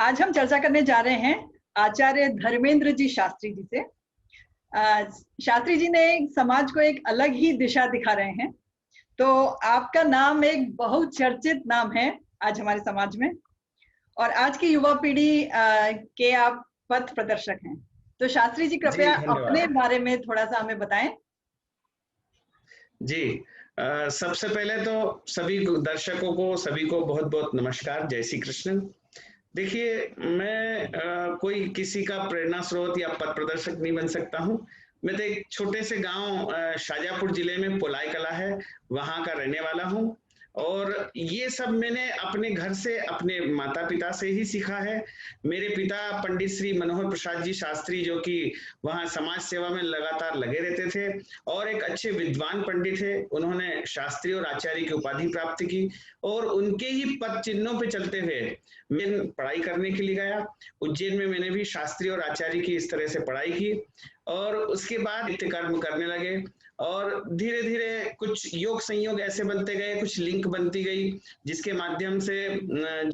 आज हम चर्चा करने जा रहे हैं आचार्य धर्मेंद्र जी शास्त्री जी से। शास्त्री जी ने समाज को एक अलग ही दिशा दिखा रहे हैं। तो आपका नाम एक बहुत चर्चित नाम है आज हमारे समाज में, और आज की युवा पीढ़ी के आप पथ प्रदर्शक हैं। तो शास्त्री जी कृपया अपने बारे में थोड़ा सा हमें बताएं। जी, सबसे पहले तो सभी दर्शकों को, सभी को बहुत बहुत नमस्कार, जय श्री कृष्ण। देखिए, मैं कोई किसी का प्रेरणा स्रोत या पथ प्रदर्शक नहीं बन सकता हूँ। मैं तो एक छोटे से गांव शाजापुर जिले में पोलाई कला है, वहां का रहने वाला हूँ। और ये सब मैंने अपने घर से, अपने माता पिता से ही सीखा है। मेरे पिता पंडित श्री मनोहर प्रसाद जी शास्त्री, जो कि वहाँ समाज सेवा में लगातार लगे रहते थे और एक अच्छे विद्वान पंडित थे। उन्होंने शास्त्री और आचार्य की उपाधि प्राप्त की और उनके ही पद चिन्हों पे चलते हुए मैं पढ़ाई करने के लिए गया। उज्जैन में मैंने भी शास्त्री और आचार्य की इस तरह से पढ़ाई की और उसके बाद नित्य कर्म करने लगे। और धीरे धीरे कुछ योग संयोग ऐसे बनते गए, कुछ लिंक बनती गई, जिसके माध्यम से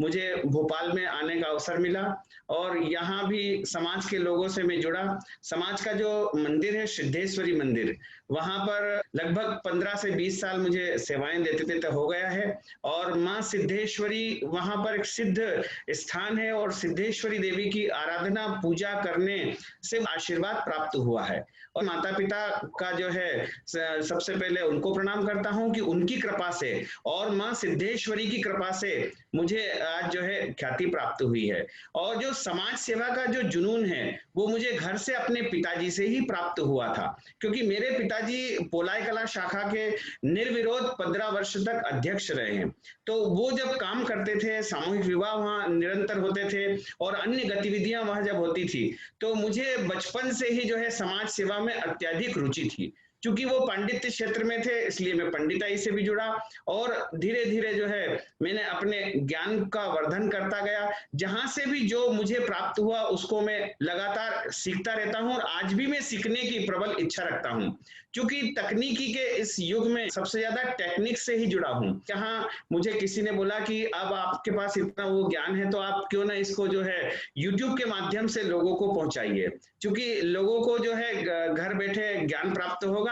मुझे भोपाल में आने का अवसर मिला और यहाँ भी समाज के लोगों से मैं जुड़ा। समाज का जो मंदिर है सिद्धेश्वरी मंदिर, वहां पर लगभग 15 से 20 साल मुझे सेवाएं देते देते हो गया है। और माँ सिद्धेश्वरी वहां पर एक सिद्ध स्थान है और सिद्धेश्वरी देवी की आराधना पूजा करने से आशीर्वाद प्राप्त हुआ है। और माता पिता का जो है सबसे पहले उनको प्रणाम करता हूं कि उनकी कृपा से और माँ सिद्धेश्वरी की कृपा से मुझे आज जो है ख्याति प्राप्त हुई है। और जो समाज सेवा का जो जुनून है वो मुझे घर से अपने पिताजी से ही प्राप्त हुआ था, क्योंकि मेरे पिताजी पोलाई कला शाखा के निर्विरोध 15 वर्ष तक अध्यक्ष रहे हैं। तो वो जब काम करते थे, सामूहिक विवाह वहां निरंतर होते थे और अन्य गतिविधियां वहां जब होती थी, तो मुझे बचपन से ही जो है समाज सेवा में अत्यधिक रुचि थी। क्योंकि वो पांडित्य क्षेत्र में थे, इसलिए मैं पंडिताई से भी जुड़ा और धीरे धीरे जो है मैंने अपने ज्ञान का वर्धन करता गया। जहां से भी जो मुझे प्राप्त हुआ उसको मैं लगातार सीखता रहता हूं और आज भी मैं सीखने की प्रबल इच्छा रखता हूं, क्योंकि तकनीकी के इस युग में सबसे ज्यादा टेक्निक से ही जुड़ा हूं। जहां मुझे किसी ने बोला कि अब आपके पास इतना वो ज्ञान है तो आप क्यों ना इसको जो है यूट्यूब के माध्यम से लोगों को पहुंचाइए, क्योंकि लोगों को जो है घर बैठे ज्ञान प्राप्त होगा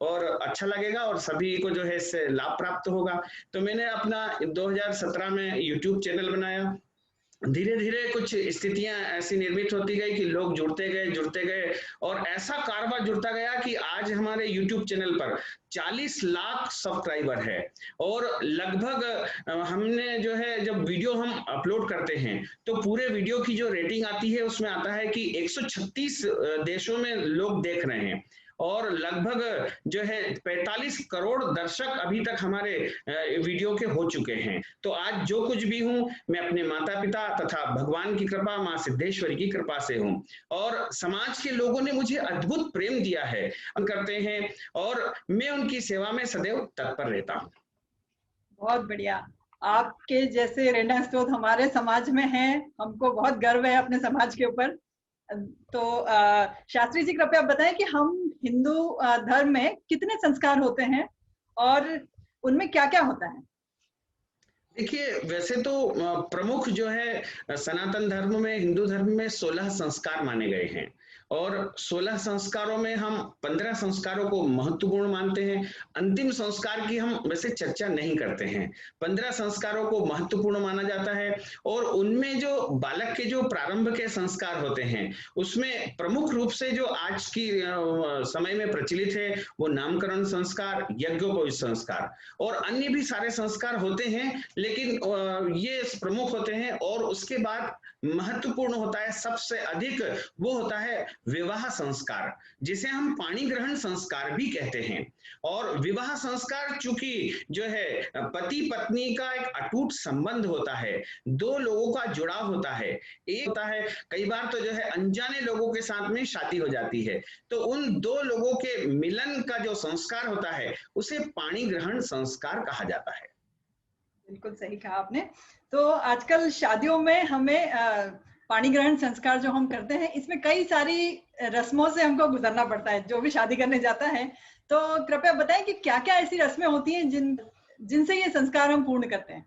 और अच्छा लगेगा और सभी को जो है इससे लाभ प्राप्त होगा। तो मैंने अपना 2017 में यूट्यूब चैनल बनाया। धीरे धीरे कुछ स्थितियां ऐसी निर्मित होती गई कि लोग जुड़ते गए और ऐसा कारवा जुड़ता गया कि आज हमारे YouTube चैनल पर 40 लाख सब्सक्राइबर है। और लगभग हमने जो है जब वीडियो हम अपलोड करते हैं तो पूरे वीडियो की जो रेटिंग आती है उसमें आता है कि 136 देशों में लोग देख रहे हैं और लगभग जो है 45 करोड़ दर्शक अभी तक हमारे वीडियो के हो चुके हैं। तो आज जो कुछ भी हूं मैं अपने माता पिता तथा भगवान की कृपा, माँ सिद्धेश्वरी की कृपा से हूं। और समाज के लोगों ने मुझे अद्भुत प्रेम दिया है, करते हैं और मैं उनकी सेवा में सदैव तत्पर रहता हूं। बहुत बढ़िया। आपके जैसे प्रेरणा स्रोत हमारे समाज में हैं, हमको बहुत गर्व है अपने समाज के ऊपर। तो शास्त्री जी कृपया बताएं कि हम हिंदू धर्म में कितने संस्कार होते हैं और उनमें क्या क्या होता है। देखिए, वैसे तो प्रमुख जो है सनातन धर्म में, हिंदू धर्म में 16 संस्कार माने गए हैं और 16 संस्कारों में हम 15 संस्कारों को महत्वपूर्ण मानते हैं। अंतिम संस्कार की हम वैसे चर्चा नहीं करते हैं। 15 संस्कारों को महत्वपूर्ण माना जाता है और उनमें जो बालक के जो प्रारंभ के संस्कार होते हैं उसमें प्रमुख रूप से जो आज की समय में प्रचलित है वो नामकरण संस्कार, यज्ञोपवीत संस्कार और अन्य भी सारे संस्कार होते हैं, लेकिन ये प्रमुख होते हैं। और उसके बाद महत्वपूर्ण होता है, सबसे अधिक वो होता है विवाह संस्कार, जिसे हम पाणी ग्रहण संस्कार भी कहते हैं। और विवाह संस्कार चूंकि जो है पति पत्नी का एक अटूट संबंध होता है, दो लोगों का जुड़ाव होता है, एक होता है, कई बार तो जो है अनजाने लोगों के साथ में शादी हो जाती है, तो उन दो लोगों के मिलन का जो संस्कार होता है उसे पाणी ग्रहण संस्कार कहा जाता है। बिल्कुल सही कहा आपने। तो आजकल शादियों में हमें पाणी ग्रहण संस्कार जो हम करते हैं, इसमें कई सारी रस्मों से हमको गुजरना पड़ता है जो भी शादी करने जाता है। तो कृपया बताएं कि क्या क्या ऐसी रस्में होती हैं जिनसे ये संस्कार हम पूर्ण करते हैं।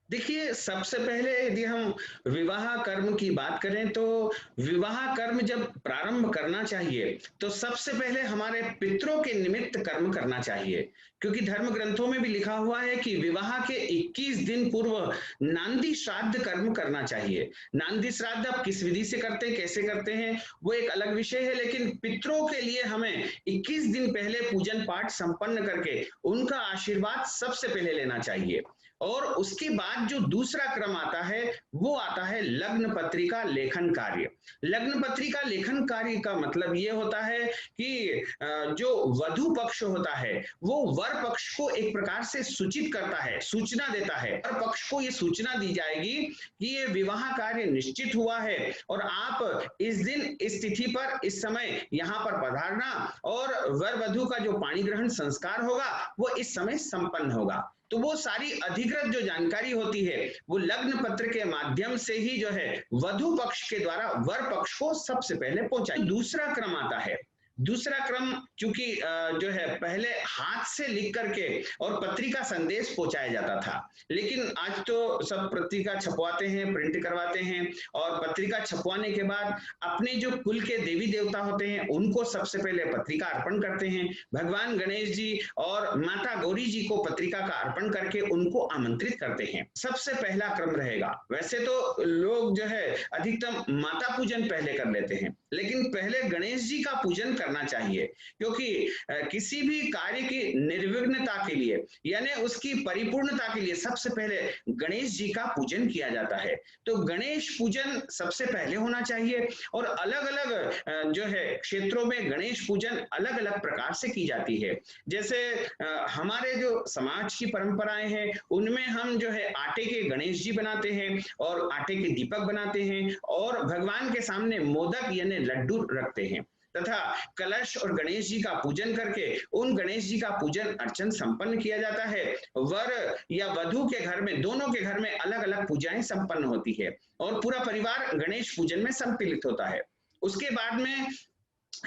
देखिए, सबसे पहले यदि हम विवाह कर्म की बात करें तो विवाह कर्म जब प्रारंभ करना चाहिए तो सबसे पहले हमारे पितरों के निमित्त कर्म करना चाहिए, क्योंकि धर्म ग्रंथों में भी लिखा हुआ है कि विवाह के 21 दिन पूर्व नांदी श्राद्ध कर्म करना चाहिए। नांदी श्राद्ध आप किस विधि से करते हैं, कैसे करते हैं, वो एक अलग विषय है, लेकिन पितरों के लिए हमें 21 दिन पहले पूजन पाठ संपन्न करके उनका आशीर्वाद सबसे पहले लेना चाहिए। और उसके बाद जो दूसरा क्रम आता है वो आता है लग्न पत्रिका लेखन कार्य। लग्न पत्रिका लेखन कार्य का मतलब ये होता है कि जो वधु पक्ष होता है वो वर पक्ष को एक प्रकार से सूचित करता है, सूचना देता है। वर पक्ष को ये सूचना दी जाएगी कि ये विवाह कार्य निश्चित हुआ है और आप इस दिन इस तिथि पर इस समय यहाँ पर पधारना, और वर वधु का जो पाणी ग्रहण संस्कार होगा वो इस समय संपन्न होगा। तो वो सारी अधिकृत जो जानकारी होती है वो लग्न पत्र के माध्यम से ही जो है वधु पक्ष के द्वारा वर पक्ष को सबसे पहले पहुंचाई। दूसरा क्रम आता है, दूसरा क्रम चूंकि जो है पहले हाथ से लिख करके और पत्रिका संदेश पहुंचाया जाता था, लेकिन आज तो सब पत्रिका छपवाते हैं, प्रिंट करवाते हैं, और पत्रिका छपवाने के बाद अपने जो कुल के देवी देवता होते हैं उनको सबसे पहले पत्रिका अर्पण करते हैं। भगवान गणेश जी और माता गौरी जी को पत्रिका का अर्पण करके उनको आमंत्रित करते हैं। सबसे पहला क्रम रहेगा। वैसे तो लोग जो है अधिकतम माता पूजन पहले कर लेते हैं, लेकिन पहले गणेश जी का पूजन करना चाहिए, क्योंकि किसी भी कार्य की निर्विघ्नता के लिए यानी उसकी परिपूर्णता के लिए सबसे पहले गणेश जी का पूजन किया जाता है। तो गणेश पूजन सबसे पहले होना चाहिए, और अलग अलग जो है क्षेत्रों में गणेश पूजन अलग अलग प्रकार से की जाती है। जैसे हमारे जो समाज की परंपराएं हैं उनमें हम जो है आटे के गणेश जी बनाते हैं और आटे के दीपक बनाते हैं और भगवान के सामने मोदक यानी लड्डू रखते हैं, तथा कलश और गणेश जी का पूजन करके उन गणेश जी का पूजन अर्चन संपन्न किया जाता है। वर या वधु के घर में, दोनों के घर में अलग अलग पूजाएं संपन्न होती है और पूरा परिवार गणेश पूजन में सम्मिलित होता है। उसके बाद में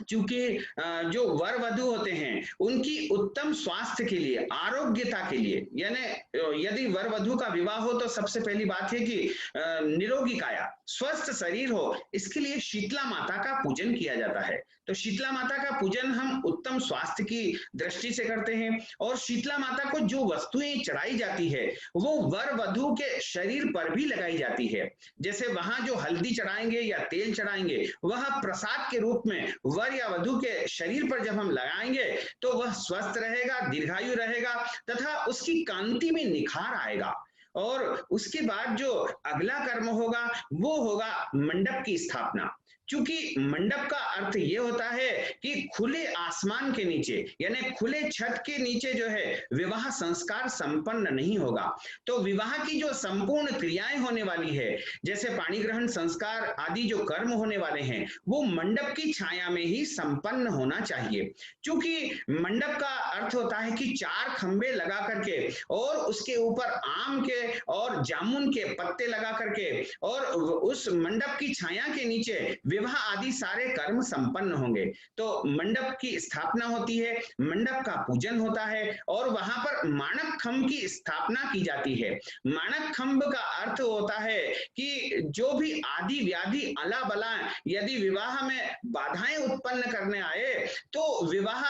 चूंकि जो वर वधु होते हैं उनकी उत्तम स्वास्थ्य के लिए, आरोग्यता के लिए, यानी यदि वर वधु का विवाह हो तो सबसे पहली बात है कि निरोगी काया, स्वस्थ शरीर हो, इसके लिए शीतला माता का पूजन किया जाता है। तो शीतला माता का पूजन हम उत्तम स्वास्थ्य की दृष्टि से करते हैं, और शीतला माता को जो वस्तुएं चढ़ाई जाती है वो वर वधु के शरीर पर भी लगाई जाती है। जैसे वहां जो हल्दी चढ़ाएंगे या तेल चढ़ाएंगे वह प्रसाद के रूप में वर या वधु के शरीर पर जब हम लगाएंगे तो वह स्वस्थ रहेगा, दीर्घायु रहेगा, तथा उसकी कांति में निखार आएगा। और उसके बाद जो अगला कर्म होगा वो होगा मंडप की स्थापना। चूंकि मंडप का अर्थ ये होता है कि खुले आसमान के नीचे यानी खुले छत के नीचे जो है विवाह संस्कार संपन्न नहीं होगा। तो विवाह की जो संपूर्ण क्रियाएं होने वाली है, जैसे पाणी ग्रहण संस्कार आदि जो कर्म होने वाले हैं वो मंडप की छाया में ही संपन्न होना चाहिए। चूंकि मंडप का अर्थ होता है कि 4 खंबे लगा करके और उसके ऊपर आम के और जामुन के पत्ते लगा करके और उस मंडप की छाया के नीचे विवाह आदि सारे कर्म संपन्न होंगे। तो मंडप की स्थापना होती है, मंडप का पूजन होता है और वहां पर माणक खंभ की स्थापना की जाती है। माणक खंभ का अर्थ होता है कि जो भी आदि व्याधि अला बला यदि विवाह में बाधाएं उत्पन्न करने आए तो विवाह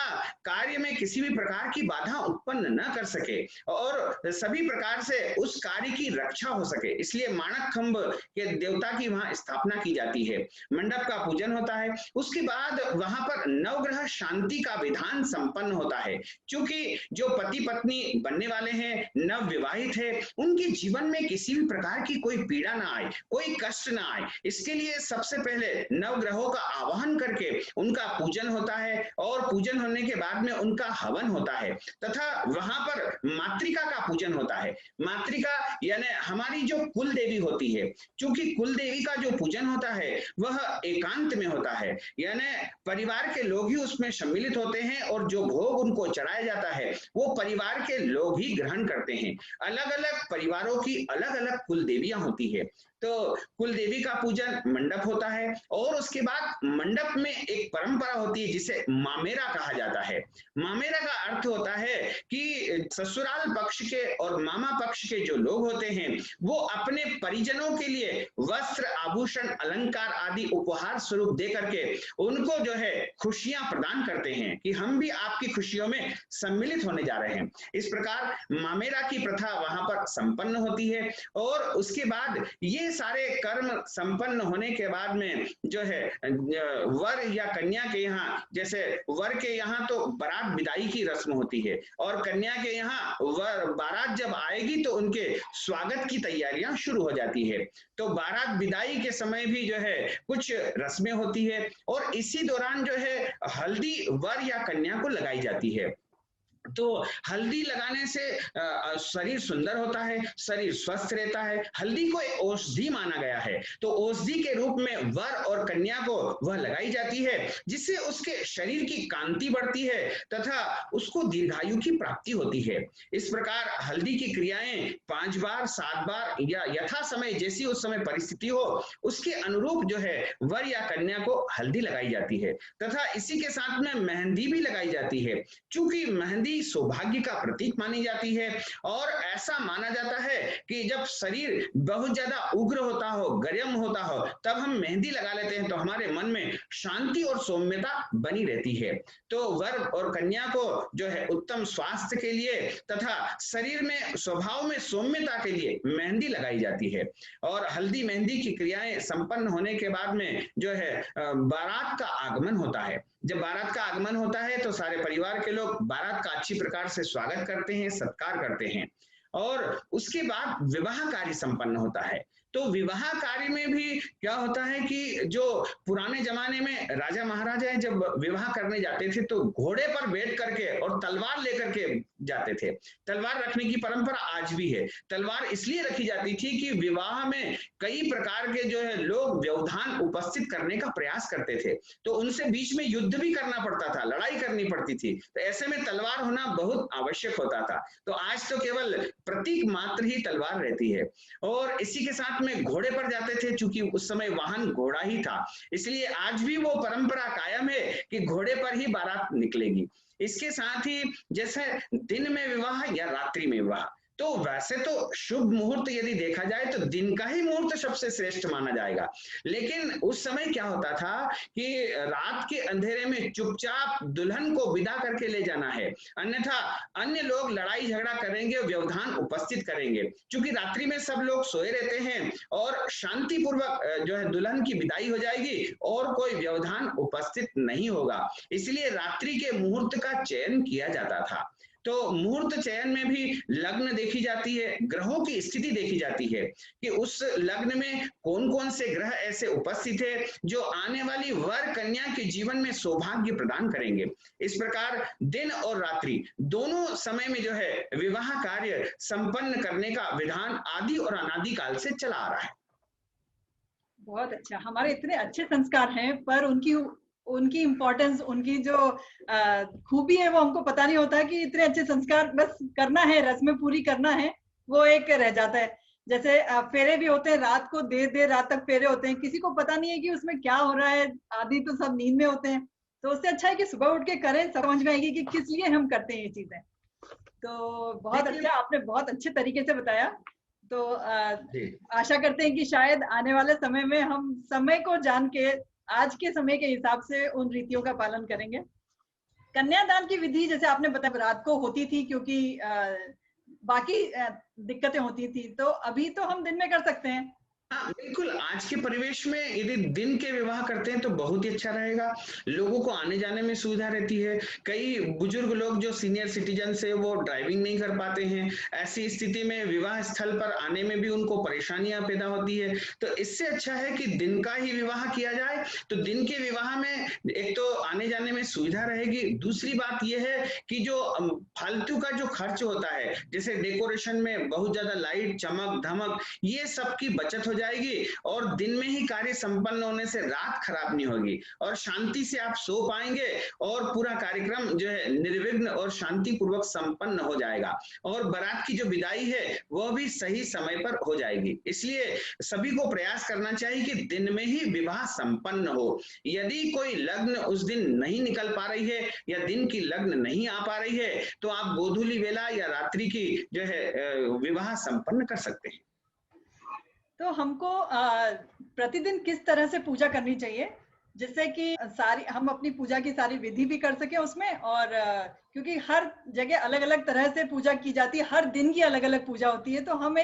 कार्य में किसी भी प्रकार की बाधा उत्पन्न न कर सके और सभी प्रकार से उस कार्य की रक्षा हो सके, इसलिए माणक खंभ के देवता की वहां स्थापना की जाती है। मंडप का पूजन होता है। उसके बाद वहां पर नवग्रह शांति का विधान संपन्न होता है। क्योंकि जो पति पत्नी बनने वाले हैं, नव विवाहित है, उनके जीवन में किसी भी प्रकार की कोई पीड़ा ना आए, कोई कष्ट ना आए, इसके लिए सबसे पहले नवग्रहों का आवाहन करके उनका पूजन होता है और पूजन होने के बाद में उनका हवन होता है तथा वहां पर मातृका का पूजन होता है। मातृका यानी हमारी जो कुल देवी होती है, क्योंकि कुल देवी का जो पूजन होता है वह एकांत में होता है, यानी परिवार के लोग ही उसमें सम्मिलित होते हैं और जो भोग उनको चढ़ाया जाता है वो परिवार के लोग ही ग्रहण करते हैं। अलग अलग परिवारों की अलग अलग कुल देवियां होती है, तो कुल देवी का पूजन मंडप होता है और उसके बाद मंडप में एक परंपरा होती है जिसे मामेरा कहा जाता है। मामेरा का अर्थ होता है कि ससुराल पक्ष के और मामा पक्ष के जो लोग होते हैं वो अपने परिजनों के लिए वस्त्र, आभूषण, अलंकार आदि उपहार स्वरूप दे करके उनको जो है खुशियां प्रदान करते हैं कि हम भी आपकी खुशियों में सम्मिलित होने जा रहे हैं। इस प्रकार मामेरा की प्रथा वहां पर संपन्न होती है और उसके बाद ये सारे कर्म संपन्न होने के बाद में जो है वर या कन्या के यहाँ, जैसे वर के यहाँ तो बारात विदाई की रस्म होती है और कन्या के यहाँ बारात जब आएगी तो उनके स्वागत की तैयारियां शुरू हो जाती है। तो बारात विदाई के समय भी जो है कुछ रस्में होती है और इसी दौरान जो है हल्दी वर या कन्या को लगाई जाती है। तो हल्दी लगाने से शरीर सुंदर होता है, शरीर स्वस्थ रहता है। हल्दी को एक औषधि माना गया है, तो औषधि के रूप में वर और कन्या को वह लगाई जाती है जिससे उसके शरीर की कांति बढ़ती है तथा उसको दीर्घायु की प्राप्ति होती है। इस प्रकार हल्दी की क्रियाएं 5 बार 7 बार या यथा समय जैसी उस समय परिस्थिति हो उसके अनुरूप जो है वर या कन्या को हल्दी लगाई जाती है तथा इसी के साथ में मेहंदी भी लगाई जाती है। चूंकि मेहंदी सौभाग्य का प्रतीक मानी जाती है और ऐसा माना जाता है कि जब शरीर बहुत ज्यादा उग्र होता हो, गर्म होता हो, तब हम मेहंदी लगा लेते हैं तो हमारे मन में शांति और सौम्यता बनी रहती है। तो वर और कन्या को जो है उत्तम स्वास्थ्य के लिए तथा शरीर में स्वभाव में सौम्यता के लिए मेहंदी लगाई जाती है और हल्दी मेहंदी की क्रियाएं संपन्न होने के बाद में जो है बारात का आगमन होता है। जब बारात का आगमन होता है तो सारे परिवार के लोग बारात का अच्छी प्रकार से स्वागत करते हैं, सत्कार करते हैं और उसके बाद विवाह कार्य संपन्न होता है। तो विवाह कार्य में भी क्या होता है कि जो पुराने जमाने में राजा महाराजा जब विवाह करने जाते थे तो घोड़े पर बैठ करके और तलवार लेकर के जाते थे। तलवार रखने की परंपरा आज भी है। तलवार इसलिए रखी जाती थी कि विवाह में कई प्रकार के जो है लोग व्यवधान उपस्थित करने का प्रयास करते थे, तो उनसे बीच में युद्ध भी करना पड़ता था, लड़ाई करनी पड़ती थी, तो ऐसे में तलवार होना बहुत आवश्यक होता था। तो आज तो केवल प्रतीक मात्र ही तलवार रहती है और इसी के साथ में घोड़े पर जाते थे, चूंकि उस समय वाहन घोड़ा ही था, इसलिए आज भी वो परंपरा कायम है कि घोड़े पर ही बारात निकलेगी। इसके साथ ही जैसे दिन में विवाह या रात्रि में विवाह, तो वैसे तो शुभ मुहूर्त यदि देखा जाए तो दिन का ही मुहूर्त सबसे श्रेष्ठ माना जाएगा, लेकिन उस समय क्या होता था कि रात के अंधेरे में चुपचाप दुल्हन को विदा करके ले जाना है, अन्यथा अन्य लोग लड़ाई झगड़ा करेंगे, व्यवधान उपस्थित करेंगे। क्योंकि रात्रि में सब लोग सोए रहते हैं और शांतिपूर्वक जो है दुल्हन की विदाई हो जाएगी और कोई व्यवधान उपस्थित नहीं होगा, इसलिए रात्रि के मुहूर्त का चयन किया जाता था। तो मुहूर्त चयन में भी लग्न देखी जाती है, ग्रहों की स्थिति देखी जाती है कि उस लग्न में कौन कौन से ग्रह ऐसे उपस्थित है जो आने वाली वर कन्या के जीवन में सौभाग्य प्रदान करेंगे। इस प्रकार दिन और रात्रि दोनों समय में जो है विवाह कार्य संपन्न करने का विधान आदि और अनादि काल से चला आ रहा है। बहुत अच्छा, हमारे इतने अच्छे संस्कार हैं पर उनकी इम्पोर्टेंस, उनकी जो खूबी है वो हमको पता नहीं होता कि इतने अच्छे संस्कार बस करना है, रस्में पूरी करना है, वो एक रह जाता है। जैसे फेरे भी होते हैं, रात को देर रात तक फेरे होते हैं, किसी को पता नहीं है कि उसमें क्या हो रहा है, आदि तो सब नींद में होते हैं, तो उससे अच्छा है कि सुबह उठ के करें, समझ में आएगी कि किस लिए हम करते हैं ये चीजें। तो बहुत अच्छा, आपने बहुत अच्छे तरीके से बताया। तो आशा करते हैं कि शायद आने वाले समय में हम समय को जान के आज के समय के हिसाब से उन रीतियों का पालन करेंगे। कन्यादान की विधि जैसे आपने बताया रात को होती थी क्योंकि बाकी दिक्कतें होती थी, तो अभी तो हम दिन में कर सकते हैं। हाँ बिल्कुल, आज के परिवेश में यदि दिन के विवाह करते हैं तो बहुत ही अच्छा रहेगा, लोगों को आने जाने में सुविधा रहती है। कई बुजुर्ग लोग जो सीनियर सिटीजन है वो ड्राइविंग नहीं कर पाते हैं, ऐसी स्थिति में विवाह स्थल पर आने में भी उनको परेशानियां पैदा होती है। तो इससे अच्छा है कि दिन का ही विवाह किया जाए, तो दिन के विवाह में एक तो आने जाने में सुविधा रहेगी, दूसरी बात यह है कि जो फालतू का जो खर्च होता है, जैसे डेकोरेशन में बहुत ज्यादा लाइट चमक धमक, ये सब की बचत हो जाएगी और दिन में ही कार्य संपन्न होने से रात खराब नहीं होगी और शांति से आप सो पाएंगे और पूरा कार्यक्रम जो है निर्विघ्न और शांतिपूर्वक संपन्न हो जाएगा और बारात की जो विदाई है वह भी सही समय पर हो जाएगी। इसलिए सभी को प्रयास करना चाहिए कि दिन में ही विवाह संपन्न हो। यदि कोई लग्न उस दिन नहीं निकल पा रही है या दिन की लग्न नहीं आ पा रही है तो आप गोधूली वेला या रात्रि की जो है विवाह संपन्न कर सकते हैं। तो हमको प्रतिदिन किस तरह से पूजा करनी चाहिए जिससे कि हम अपनी पूजा की सारी विधि भी कर सके उसमें, और क्योंकि हर जगह अलग अलग तरह से पूजा की जाती है, हर दिन की अलग अलग पूजा होती है, तो हम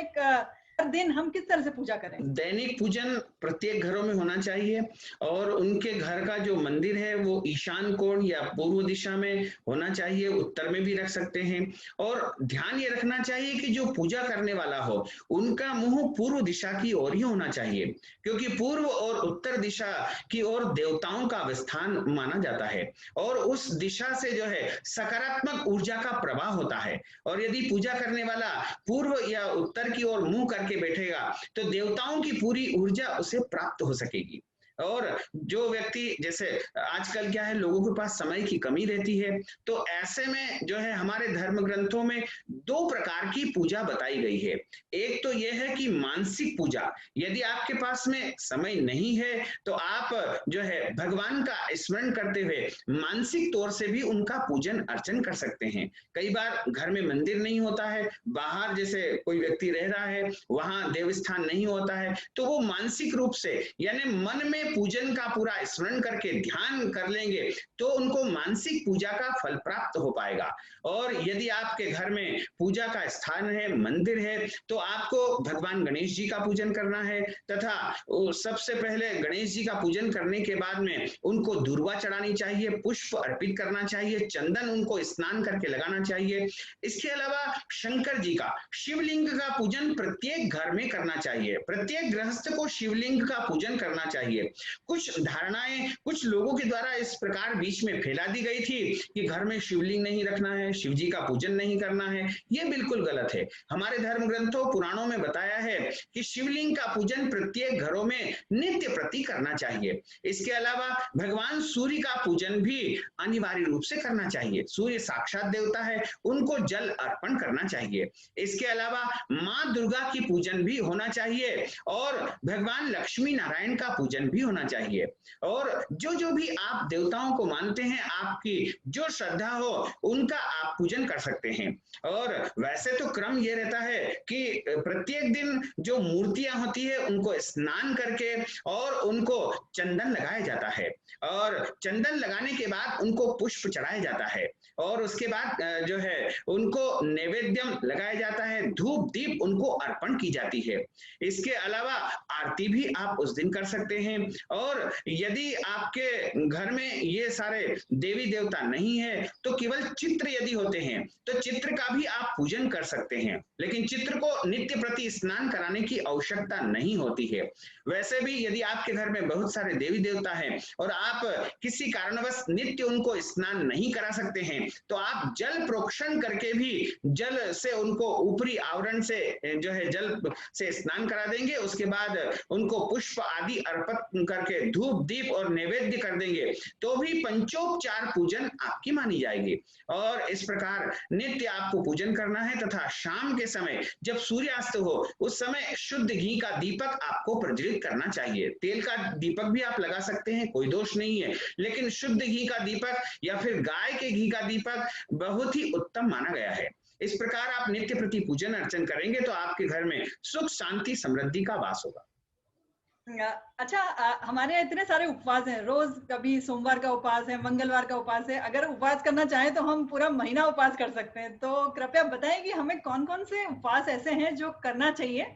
हर दिन हम किस तरह से पूजा करें? दैनिक पूजन प्रत्येक घरों में होना चाहिए और उनके घर का जो मंदिर है वो ईशान कोण या पूर्व दिशा में होना चाहिए, उत्तर में भी रख सकते हैं। और ध्यान ये रखना चाहिए कि जो पूजा करने वाला हो उनका मुंह पूर्व दिशा की ओर ही होना चाहिए, क्योंकि पूर्व और उत्तर दिशा की ओर देवताओं का स्थान माना जाता है और उस दिशा से जो है सकारात्मक ऊर्जा का प्रवाह होता है। और यदि पूजा करने वाला पूर्व या उत्तर की ओर मुंह करके बैठेगा तो देवताओं की पूरी ऊर्जा उसे प्राप्त हो सकेगी। और जो व्यक्ति, जैसे आजकल क्या है, लोगों के पास समय की कमी रहती है, तो ऐसे में जो है हमारे धर्म ग्रंथों में दो प्रकार की पूजा बताई गई है। एक तो यह है कि मानसिक पूजा, यदि आपके पास में समय नहीं है तो आप जो है भगवान का स्मरण करते हुए मानसिक तौर से भी उनका पूजन अर्चन कर सकते हैं। कई बार घर में मंदिर नहीं होता है, बाहर जैसे कोई व्यक्ति रह रहा है वहां देवस्थान नहीं होता है, तो वो मानसिक रूप से यानी मन में पूजन का पूरा स्मरण करके ध्यान कर लेंगे तो उनको मानसिक पूजा का फल प्राप्त हो पाएगा। और यदि आपके घर में पूजा का स्थान है, मंदिर है, तो आपको भगवान गणेश जी का पूजन करना है तथा सबसे पहले गणेश जी का पूजन करने के बाद में उनको दूर्वा चढ़ानी चाहिए, पुष्प अर्पित करना चाहिए, चंदन उनको स्नान करके लगाना चाहिए। इसके अलावा शंकर जी का, शिवलिंग का पूजन प्रत्येक घर में करना चाहिए, प्रत्येक गृहस्थ को शिवलिंग का पूजन करना चाहिए। कुछ धारणाएं कुछ लोगों के द्वारा इस प्रकार बीच में फैला दी गई थी कि घर में शिवलिंग नहीं रखना है, शिव जी का पूजन नहीं करना है। ये बिल्कुल गलत है। हमारे धर्म ग्रंथों पुराणों में बताया है कि शिवलिंग का पूजन प्रत्येक घरों में नित्य प्रति करना चाहिए। इसके अलावा भगवान सूर्य का पूजन भी अनिवार्य रूप से करना चाहिए। सूर्य साक्षात देवता है, उनको जल अर्पण करना चाहिए। इसके अलावा माँ दुर्गा की पूजन भी होना चाहिए और भगवान लक्ष्मी नारायण का पूजन भी होना चाहिए। और जो भी आप देवताओं को मानते हैं, आपकी जो श्रद्धा हो उनका आप पूजन कर सकते हैं। और वैसे तो क्रम ये रहता है कि प्रत्येक दिन जो मूर्तियां होती है उनको स्नान करके और उनको चंदन लगाया जाता है और चंदन लगाने के बाद उनको पुष्प चढ़ाया जाता है और उसके बाद जो है उनको नैवेद्यम लगाया जाता है, धूप दीप उनको अर्पण की जाती है। इसके अलावा आरती भी आप उस दिन कर सकते हैं। और यदि आपके घर में ये सारे देवी देवता नहीं है तो केवल चित्र यदि होते हैं तो चित्र का भी आप पूजन कर सकते हैं, लेकिन चित्र को नित्य प्रति स्नान कराने की आवश्यकता नहीं होती है। वैसे भी यदि आपके घर में बहुत सारे देवी देवता हैं और आप किसी कारणवश नित्य उनको स्नान नहीं करा सकते हैं तो आप जल प्रोक्षण करके भी जल से उनको ऊपरी आवरण से जो है जल से स्नान करा देंगे। उसके बाद उनको पुष्प आदि अर्पित करके धूप दीप और नैवेद्य कर देंगे तो भी पंचोपचार पूजन आपकी मानी जाएगी। और इस प्रकार नित्य आपको पूजन करना है तथा शाम के समय जब सूर्यास्त हो उस समय शुद्ध घी का दीपक आपको प्रज्वलित करना चाहिए। तेल का दीपक भी आप लगा सकते हैं, कोई दोष नहीं है, लेकिन शुद्ध घी का दीपक या फिर गाय के घी का दीपक बहुत ही उत्तम माना गया है। इस प्रकार आप नित्य प्रति पूजन अर्चन करेंगे तो आपके घर में सुख शांति समृद्धि का वास होगा। अच्छा, हमारे यहाँ इतने सारे उपवास हैं, रोज कभी सोमवार का उपवास है, मंगलवार का उपवास है। अगर उपवास करना चाहें तो हम पूरा महीना उपवास कर सकते हैं, तो कृपया बताएं कि हमें कौन कौन से उपवास ऐसे हैं जो करना चाहिए।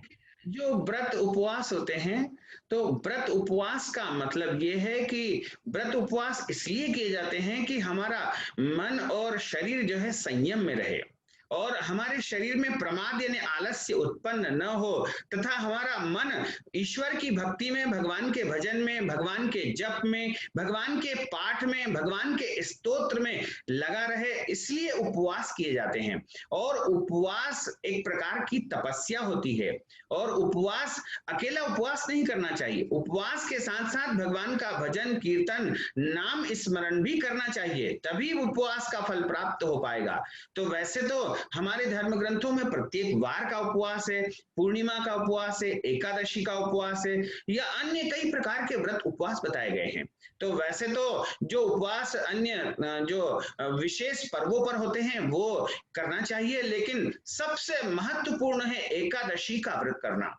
जो व्रत उपवास होते हैं, तो व्रत उपवास का मतलब ये है कि व्रत उपवास इसलिए किए जाते हैं कि हमारा मन और शरीर जो है संयम में रहे और हमारे शरीर में प्रमाद यानी आलस्य उत्पन्न न हो, तथा हमारा मन ईश्वर की भक्ति में, भगवान के भजन में, भगवान के जप में, भगवान के पाठ में, भगवान के स्तोत्र में लगा रहे, इसलिए उपवास किए जाते हैं। और उपवास एक प्रकार की तपस्या होती है, और उपवास अकेला उपवास नहीं करना चाहिए, उपवास के साथ साथ भगवान का भजन, कीर्तन, नाम स्मरण भी करना चाहिए, तभी उपवास का फल प्राप्त हो पाएगा। तो वैसे तो हमारे धर्म ग्रंथों में प्रत्येक वार का उपवास है, पूर्णिमा का उपवास है, एकादशी का उपवास है, या अन्य कई प्रकार के व्रत उपवास बताए गए हैं। तो वैसे तो जो उपवास अन्य जो विशेष पर्वों पर होते हैं वो करना चाहिए, लेकिन सबसे महत्वपूर्ण है एकादशी का व्रत करना।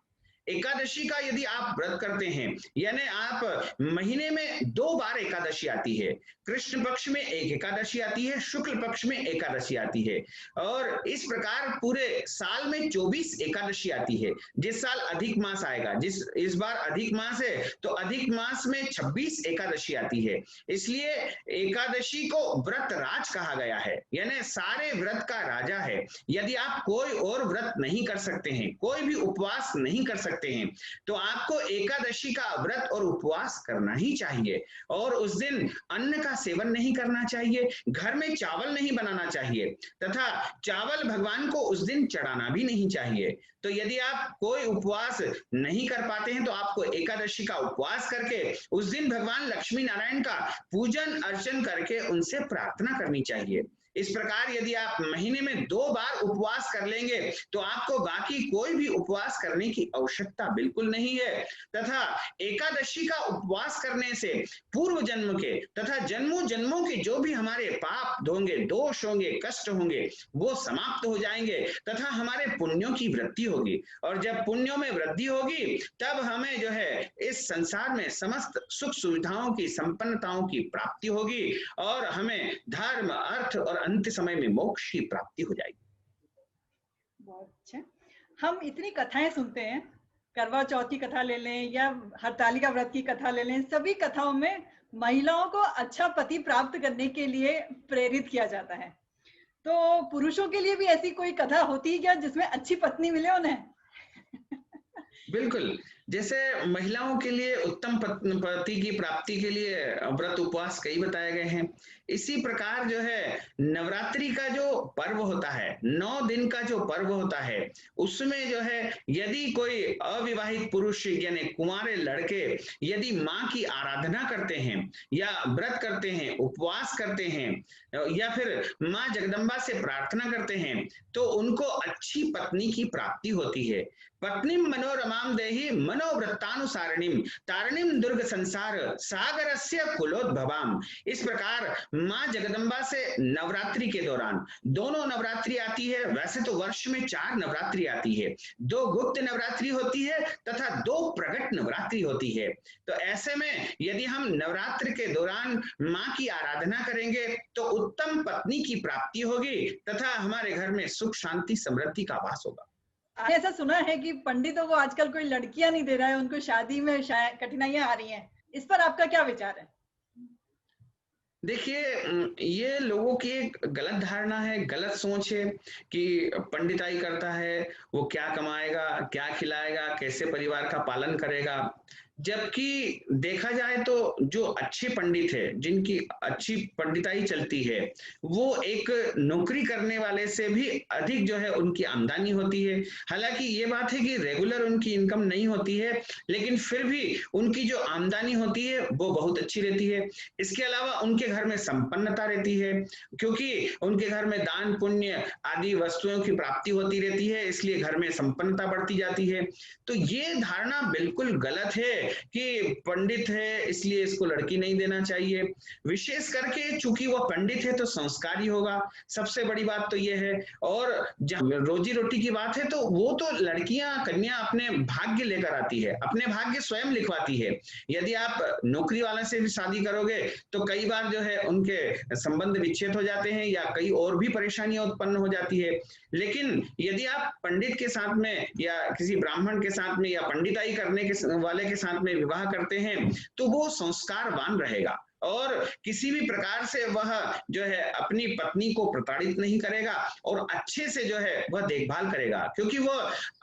एकादशी का यदि आप व्रत करते हैं, यानी आप महीने में 2 बार एकादशी आती है, कृष्ण पक्ष में एक एकादशी आती है, शुक्ल पक्ष में एकादशी आती है, और इस प्रकार पूरे साल में 24 एकादशी आती है। जिस साल अधिक मास आएगा, इस बार अधिक मास है तो अधिक मास में 26 एकादशी आती है, इसलिए एकादशी को व्रत राज कहा गया है, यानी सारे व्रत का राजा है। यदि आप कोई और व्रत नहीं कर सकते हैं, कोई भी उपवास नहीं कर सकते हैं, तो आपको एकादशी का व्रत और उपवास करना ही चाहिए। और उस दिन अन्न का सेवन नहीं करना चाहिए, घर में चावल नहीं बनाना चाहिए, तथा चावल भगवान को उस दिन चढ़ाना भी नहीं चाहिए। तो यदि आप कोई उपवास नहीं कर पाते हैं तो आपको एकादशी का उपवास करके उस दिन भगवान लक्ष्मी नारायण का पूजन अर्चन करके उनसे प्रार्थना करनी चाहिए। इस प्रकार यदि आप महीने में 2 बार उपवास कर लेंगे तो आपको बाकी कोई भी उपवास करने की आवश्यकता बिल्कुल नहीं है। तथा एकादशी का उपवास करने से पूर्व जन्म के तथा जन्मों जन्मों के जो भी हमारे पाप होंगे, दोष होंगे, कष्ट होंगे, वो समाप्त हो जाएंगे, तथा हमारे पुण्यों की वृद्धि होगी। और जब पुण्यों में वृद्धि होगी तब हमें जो है इस संसार में समस्त सुख सुविधाओं की, संपन्नताओं की प्राप्ति होगी, और हमें धर्म, अर्थ और अंत समय में मोक्ष की प्राप्ति हो जाएगी। बहुत अच्छा। हम इतनी कथाएं सुनते हैं, करवा चौथ की कथा ले लें या हरतालिका व्रत की कथा ले लें, सभी कथाओं में महिलाओं को अच्छा पति प्राप्त करने के लिए प्रेरित किया जाता है। तो पुरुषों के लिए भी ऐसी कोई कथा होती है क्या जिसमें अच्छी पत्नी मिले उन्हें? बिल्कुल, जैसे महिलाओं के लिए उत्तम पति की प्राप्ति के लिए व्रत उपवास कई बताए गए हैं। इसी प्रकार जो है नवरात्रि का जो पर्व होता है, 9 दिन का जो पर्व होता है, उसमें जो है यदि कोई अविवाहित पुरुष यानी कुंवारे लड़के यदि माँ की आराधना करते हैं या व्रत करते हैं, उपवास करते हैं, या फिर माँ जगदम्बा से प्रार्थना करते हैं, तो उनको अच्छी पत्नी की प्राप्ति होती है। पत्नीम मनोरमाम देहि मनोवृत्तानुसारिणीम तारिणीम दुर्ग संसार सागरस्य कुलोद्भवाम। इस प्रकार माँ जगदम्बा से नवरात्रि के दौरान, दोनों नवरात्रि आती है, वैसे तो वर्ष में 4 नवरात्रि आती है, 2 गुप्त नवरात्रि होती है तथा 2 प्रकट नवरात्रि होती है। तो ऐसे में यदि हम नवरात्र के दौरान माँ की आराधना करेंगे तो उत्तम पत्नी की प्राप्ति होगी तथा हमारे घर में सुख, शांति, समृद्धि का वास होगा। ऐसा सुना है कि पंडितों को आजकल कोई लड़कियां नहीं दे रहा है, उनको शादी में शायद कठिनाइयां आ रही हैं, इस पर आपका क्या विचार है? देखिए, ये लोगों की एक गलत धारणा है, गलत सोच है कि पंडिताई करता है वो क्या कमाएगा, क्या खिलाएगा, कैसे परिवार का पालन करेगा। जबकि देखा जाए तो जो अच्छे पंडित है, जिनकी अच्छी पंडिताई चलती है, वो एक नौकरी करने वाले से भी अधिक जो है उनकी आमदनी होती है। हालांकि ये बात है कि रेगुलर उनकी इनकम नहीं होती है, लेकिन फिर भी उनकी जो आमदनी होती है वो बहुत अच्छी रहती है। इसके अलावा उनके घर में संपन्नता रहती है, क्योंकि उनके घर में दान पुण्य आदि वस्तुओं की प्राप्ति होती रहती है, इसलिए घर में संपन्नता बढ़ती जाती है। तो ये धारणा बिल्कुल गलत है कि पंडित है इसलिए इसको लड़की नहीं देना चाहिए। विशेष करके चूंकि वो पंडित है तो संस्कारी होगा, सबसे बड़ी बात तो ये है। और जब रोजी रोटी की बात है तो वो तो लड़कियां, कन्या अपने भाग्य लेकर आती है, अपने भाग्य स्वयं लिखवाती है। यदि आप नौकरी वाले से भी शादी करोगे तो कई बार जो है उनके संबंध विच्छेद हो जाते हैं या कई और भी परेशानियां उत्पन्न हो जाती है। लेकिन यदि आप पंडित के साथ में या किसी ब्राह्मण के साथ में या पंडिताई करने के वाले के साथ में विवाह करते हैं तो वो संस्कारवान रहेगा और किसी भी प्रकार से वह जो है अपनी पत्नी को प्रताड़ित नहीं करेगा और अच्छे से जो है वह देखभाल करेगा, क्योंकि वो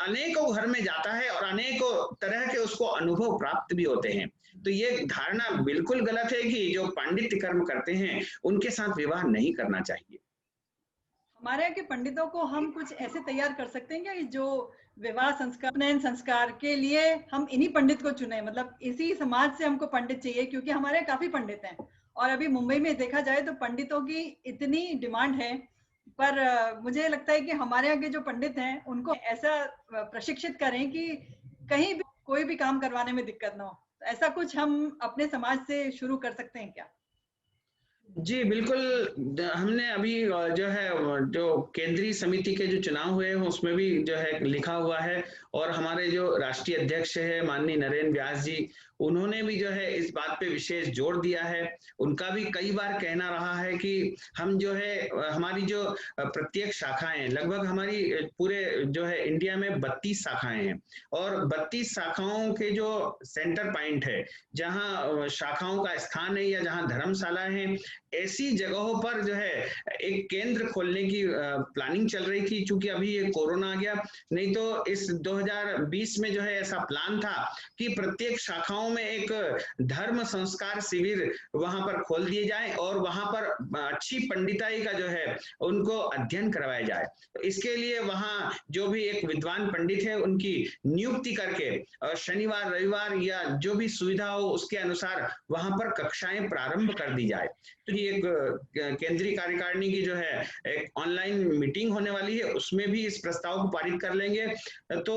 अनेकों घर में जाता है और अनेकों तरह के उसको अनुभव प्राप्त भी होते हैं। तो ये धारणा बिल्कुल गलत है कि जो पांडित्य कर्म करते हैं उनके साथ विवाह नहीं करना चाहिए। हमारे यहाँ के पंडितों को हम कुछ ऐसे तैयार कर सकते हैं क्या कि जो विवाह संस्कार, उपनयन संस्कार के लिए हम इन्हीं पंडित को चुने, मतलब इसी समाज से हमको पंडित चाहिए, क्योंकि हमारे यहाँ काफी पंडित हैं और अभी मुंबई में देखा जाए तो पंडितों की इतनी डिमांड है। पर मुझे लगता है कि हमारे यहाँ के जो पंडित हैं उनको ऐसा प्रशिक्षित करें कि कहीं भी कोई भी काम करवाने में दिक्कत ना हो। तो ऐसा कुछ हम अपने समाज से शुरू कर सकते हैं क्या? जी बिल्कुल, हमने अभी जो है जो केंद्रीय समिति के जो चुनाव हुए हैं उसमें भी जो है लिखा हुआ है, और हमारे जो राष्ट्रीय अध्यक्ष है माननीय नरेंद्र व्यास जी, उन्होंने भी जो है इस बात पे विशेष जोर दिया है। उनका भी कई बार कहना रहा है कि हम जो है हमारी जो प्रत्येक शाखाएं, लगभग हमारी पूरे जो है इंडिया में 32 शाखाएं हैं, और 32 शाखाओं के जो सेंटर पॉइंट है, जहां शाखाओं का स्थान है या जहां धर्मशाला है, ऐसी जगहों पर जो है एक केंद्र खोलने की प्लानिंग चल रही थी। चूंकि अभी ये कोरोना आ गया, नहीं तो इस 2020 में जो है ऐसा प्लान था कि प्रत्येक शाखाओं में एक धर्म संस्कार शिविर वहां पर खोल दिए जाए और वहां पर अच्छी पंडिताई का जो है उनको अध्ययन करवाया जाए। तो इसके लिए वहां जो भी एक विद्वान पंडित है उनकी नियुक्ति करके शनिवार रविवार या जो भी सुविधा हो उसके अनुसार वहां पर कक्षाएं प्रारंभ कर दी जाए। तो ये एक केंद्रीय कार्यकारिणी की जो है एक ऑनलाइन मीटिंग होने वाली है, उसमें भी इस प्रस्ताव को पारित कर लेंगे। तो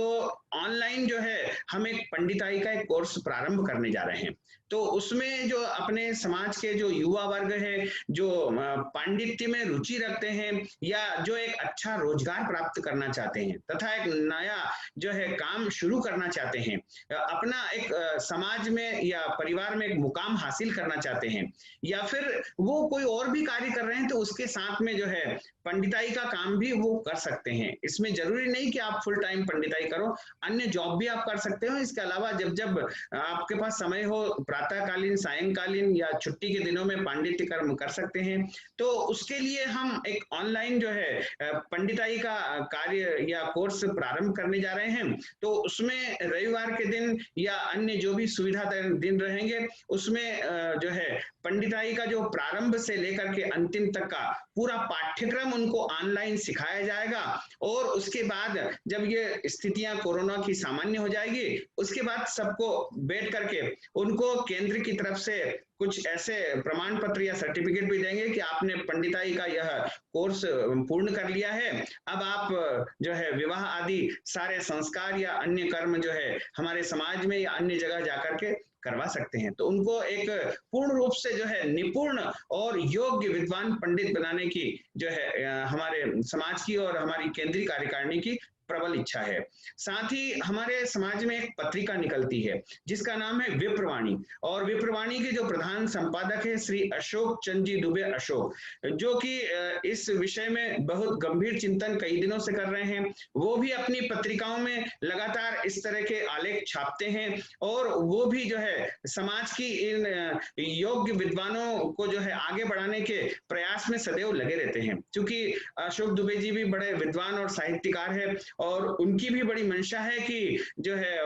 ऑनलाइन जो है हम एक पंडिताई का एक कोर्स प्रारंभ करने जा रहे हैं। तो उसमें जो अपने समाज के जो युवा वर्ग है, जो पांडित्य में रुचि रखते हैं या जो एक अच्छा रोजगार प्राप्त करना चाहते हैं तथा एक नया जो है काम शुरू करना चाहते हैं, अपना एक समाज में या परिवार में एक मुकाम हासिल करना चाहते हैं, या फिर वो कोई और भी कार्य कर रहे हैं, तो उसके साथ में जो है पंडिताई का काम भी वो कर सकते हैं। इसमें जरूरी नहीं कि आप फुल टाइम पंडिताई करो, अन्य जॉब भी आप कर सकते हो। इसके अलावा जब जब आपके पास समय हो, प्रातःकालीन, सायंकालीन या छुट्टी के दिनों में पांडित्य कर्म कर सकते हैं। तो उसके लिए हम एक ऑनलाइन जो है पंडिताई का कार्य या कोर्स प्रारंभ करने जा रहे हैं। तो उसमें रविवार के दिन या अन्य जो भी सुविधा दिन रहेंगे, उसमें जो है पंडिताई का जो प्रारंभ से लेकर के अंतिम तक का पूरा पाठ्यक्रम उनको ऑनलाइन सिखाया जाएगा। और उसके बाद जब ये स्थितियां कोरोना की सामान्य हो जाएगी, उसके बाद सबको बैठ करके उनको केंद्र की तरफ से कुछ ऐसे प्रमाण पत्र या सर्टिफिकेट भी देंगे कि आपने पंडिताई का यह कोर्स पूर्ण कर लिया है, अब आप जो है विवाह आदि सारे संस्कार या अन्य कर्म जो है हमारे समाज में या अन्य जगह जाकर के करवा सकते हैं। तो उनको एक पूर्ण रूप से जो है निपुण और योग्य विद्वान पंडित बनाने की जो है हमारे समाज की और हमारी केंद्रीय कार्यकारिणी की प्रबल इच्छा है। साथ ही हमारे समाज में एक पत्रिका निकलती है जिसका नाम है विप्रवाणी, और विप्रवाणी के जो प्रधान संपादक है श्री अशोक चंद्र जी दुबे अशोक, जो कि इस विषय में बहुत गंभीर चिंतन कई दिनों से कर रहे हैं। वो भी अपनी पत्रिकाओं में लगातार इस तरह के आलेख छापते हैं, और वो भी जो है समाज की इन योग्य विद्वानों को जो है आगे बढ़ाने के प्रयास में सदैव लगे रहते हैं। क्योंकि अशोक दुबे जी भी बड़े विद्वान और साहित्यकार है, और उनकी भी बड़ी मंशा है कि जो है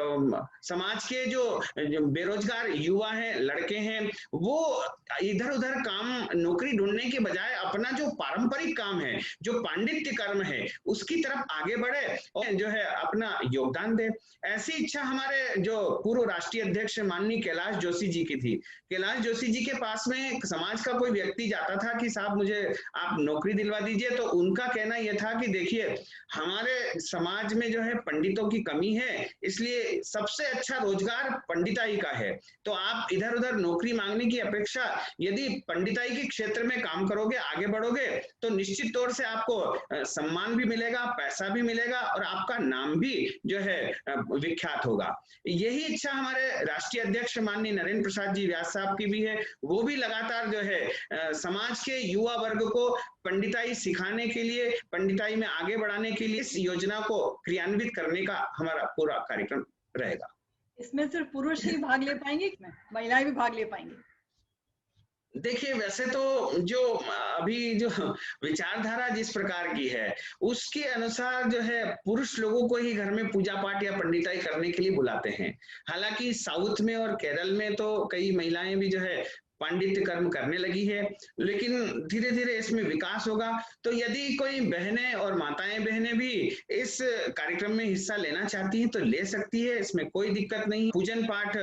समाज के जो बेरोजगार युवा हैं, लड़के हैं, वो इधर उधर काम नौकरी ढूंढने के बजाय अपना जो पारंपरिक काम है, जो पांडित्य कर्म है, उसकी तरफ आगे बढ़े और जो है अपना योगदान दे। ऐसी इच्छा हमारे जो पूर्व राष्ट्रीय अध्यक्ष माननीय कैलाश जोशी जी की थी। कैलाश जोशी जी के पास में समाज का कोई व्यक्ति जाता था कि साहब मुझे आप नौकरी दिलवा दीजिए, तो उनका कहना यह था कि देखिए हमारे समाज में जो है पंडितों की कमी है, इसलिए सबसे अच्छा रोजगार पंडिताई का है। तो आप इधर उधर नौकरी मांगने की अपेक्षा यदि पंडिताई के क्षेत्र में काम करोगे, आगे बढ़ोगे, तो निश्चित तौर से आपको सम्मान भी मिलेगा, पैसा भी मिलेगा, और आपका नाम भी जो है विख्यात होगा। यही इच्छा हमारे राष्ट्रीय अध्यक्ष माननीय नरेंद्र प्रसाद जी व्यास साहब की भी है। वो भी लगातार जो है समाज के युवा वर्ग को पंडिताई सिखाने के लिए, पंडिताई में आगे बढ़ाने के लिए इस योजना को क्रियान्वित करने का हमारा पूरा कार्यक्रम रहेगा। इसमें सिर्फ पुरुष ही भाग ले पाएंगे, महिलाएं भी भाग ले पाएंगी? देखिए वैसे तो जो अभी जो विचारधारा जिस प्रकार की है उसके अनुसार जो है पुरुष लोगों को ही घर में पूजा पाठ या पंडिताई करने के लिए बुलाते हैं। हालांकि साउथ में और केरल में तो कई महिलाएं भी जो है पांडित्य कर्म करने लगी है, लेकिन धीरे धीरे इसमें विकास होगा। तो यदि कोई बहनें और माताएं बहनें भी इस कार्यक्रम में हिस्सा लेना चाहती हैं तो ले सकती है, इसमें कोई दिक्कत नहीं। पूजन पाठ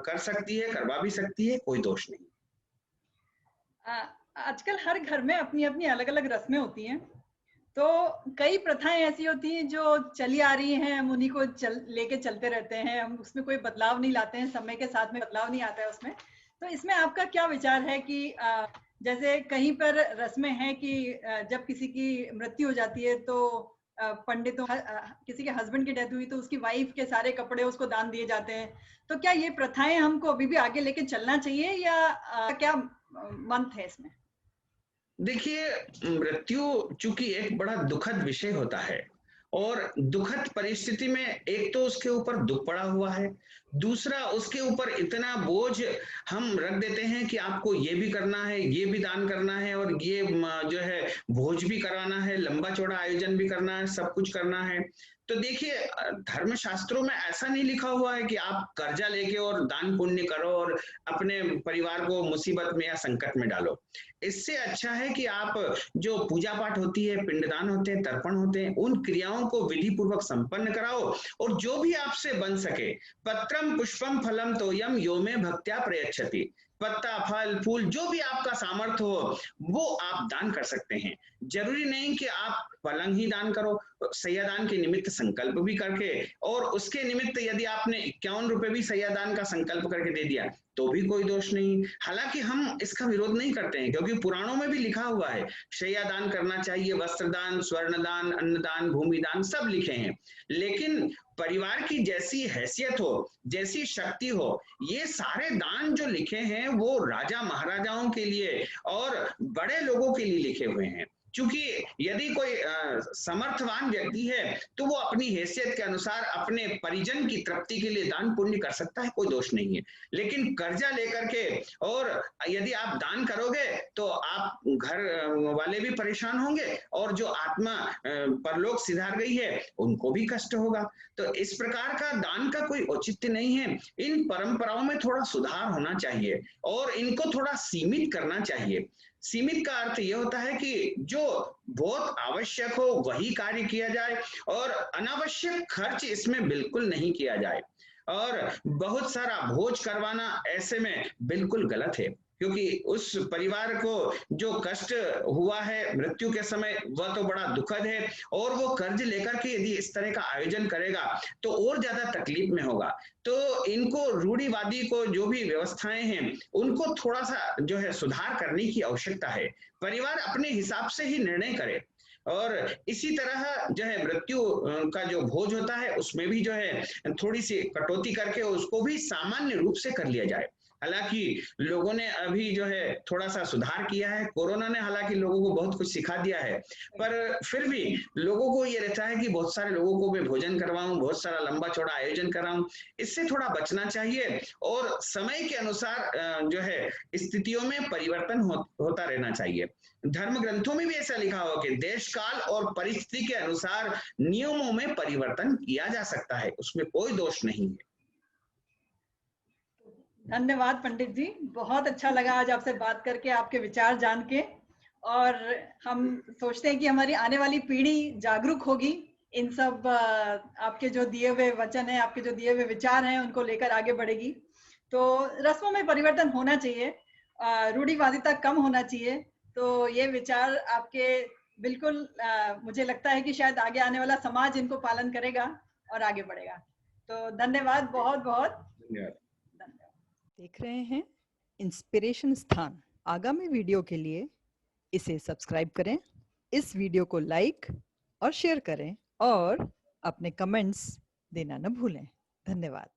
कर सकती है, करवा भी सकती है, कोई दोष नहीं। आजकल हर घर में अपनी अपनी अलग अलग रस्में होती हैं, तो कई प्रथाएं ऐसी होती हैं जो चली आ रही हैं, हम उन्हीं को लेके चलते रहते हैं, हम उसमें कोई बदलाव नहीं लाते हैं, समय के साथ में बदलाव नहीं आता है उसमें। तो इसमें आपका क्या विचार है कि जैसे कहीं पर रस्में हैं कि जब किसी की मृत्यु हो जाती है तो पंडितों किसी के हस्बैंड की डेथ हुई तो उसकी वाइफ के सारे कपड़े उसको दान दिए जाते हैं, तो क्या ये प्रथाएं हमको अभी भी आगे लेके चलना चाहिए या क्या मंत है इसमें? देखिए, मृत्यु चूंकि एक बड़ा दुखद विषय होता है और दुखद परिस्थिति में एक तो उसके ऊपर दुख पड़ा हुआ है, दूसरा उसके ऊपर इतना बोझ हम रख देते हैं कि आपको ये भी करना है, ये भी दान करना है और ये जो है भोज भी कराना है, लंबा चौड़ा आयोजन भी करना है, सब कुछ करना है। तो देखिए धर्म शास्त्रों में ऐसा नहीं लिखा हुआ है कि आप कर्जा लेके और दान पुण्य करो और अपने परिवार को मुसीबत में या संकट में डालो। इससे अच्छा है कि आप जो पूजा पाठ होती है, पिंडदान होते हैं, तर्पण होते हैं, उन क्रियाओं को विधि पूर्वक संपन्न कराओ और जो भी आपसे बन सके, पत्रम पुष्पम फलम तोयम यो में भक्त्या प्रयच्छति, पत्ता फल फूल जो भी आपका सामर्थ्य हो वो आप दान कर सकते हैं। जरूरी नहीं कि आप पलंग ही दान करो, सैयादान के निमित्त संकल्प भी करके और उसके निमित्त यदि आपने 51 रुपए भी सैयादान का संकल्प करके दे दिया तो भी कोई दोष नहीं। हालांकि हम इसका विरोध नहीं करते हैं क्योंकि पुराणों में भी लिखा हुआ है शैयादान करना चाहिए, वस्त्रदान, स्वर्णदान, अन्नदान, भूमिदान सब लिखे हैं। लेकिन परिवार की जैसी हैसियत हो, जैसी शक्ति हो, ये सारे दान जो लिखे हैं वो राजा महाराजाओं के लिए और बड़े लोगों के लिए लिखे हुए हैं। क्योंकि यदि कोई समर्थवान व्यक्ति है तो वो अपनी हैसियत के अनुसार अपने परिजन की तृप्ति के लिए दान पुण्य कर सकता है, कोई दोष नहीं है। लेकिन कर्जा लेकर के और यदि आप दान करोगे तो आप घर वाले भी परेशान होंगे और जो आत्मा परलोक सिधार गई है उनको भी कष्ट होगा। तो इस प्रकार का दान का कोई औचित्य नहीं है। इन परंपराओं में थोड़ा सुधार होना चाहिए और इनको थोड़ा सीमित करना चाहिए। सीमित का अर्थ यह होता है कि जो बहुत आवश्यक हो वही कार्य किया जाए और अनावश्यक खर्च इसमें बिल्कुल नहीं किया जाए। और बहुत सारा भोज करवाना ऐसे में बिल्कुल गलत है क्योंकि उस परिवार को जो कष्ट हुआ है मृत्यु के समय वह तो बड़ा दुखद है और वो कर्ज लेकर के यदि इस तरह का आयोजन करेगा तो और ज्यादा तकलीफ में होगा। तो इनको रूढ़िवादी को जो भी व्यवस्थाएं हैं उनको थोड़ा सा जो है सुधार करने की आवश्यकता है। परिवार अपने हिसाब से ही निर्णय करे और इसी तरह जो है मृत्यु का जो भोज होता है उसमें भी जो है थोड़ी सी कटौती करके उसको भी सामान्य रूप से कर लिया जाए। हालांकि लोगों ने अभी जो है थोड़ा सा सुधार किया है, कोरोना ने हालांकि लोगों को बहुत कुछ सिखा दिया है, पर फिर भी लोगों को ये रहता है कि बहुत सारे लोगों को मैं भोजन करवाऊं, बहुत सारा लंबा चौड़ा आयोजन कराऊं, इससे थोड़ा बचना चाहिए और समय के अनुसार जो है स्थितियों में परिवर्तन होता रहना चाहिए। धर्म ग्रंथों में भी ऐसा लिखा हुआ कि देश काल और परिस्थिति के अनुसार नियमों में परिवर्तन किया जा सकता है, उसमें कोई दोष नहीं है। धन्यवाद पंडित जी, बहुत अच्छा लगा आज आपसे बात करके, आपके विचार जान के। और हम सोचते हैं कि हमारी आने वाली पीढ़ी जागरूक होगी, इन सब आपके जो दिए हुए वचन है, आपके जो दिए हुए विचार हैं उनको लेकर आगे बढ़ेगी। तो रस्मों में परिवर्तन होना चाहिए, रूढ़िवादिता कम होना चाहिए। तो ये विचार आपके बिल्कुल मुझे लगता है कि शायद आगे आने वाला समाज इनको पालन करेगा और आगे बढ़ेगा। तो धन्यवाद, बहुत बहुत धन्यवाद। देख रहे हैं इंस्पिरेशन स्थान। आगामी वीडियो के लिए इसे सब्सक्राइब करें, इस वीडियो को लाइक और शेयर करें और अपने कमेंट्स देना न भूलें। धन्यवाद।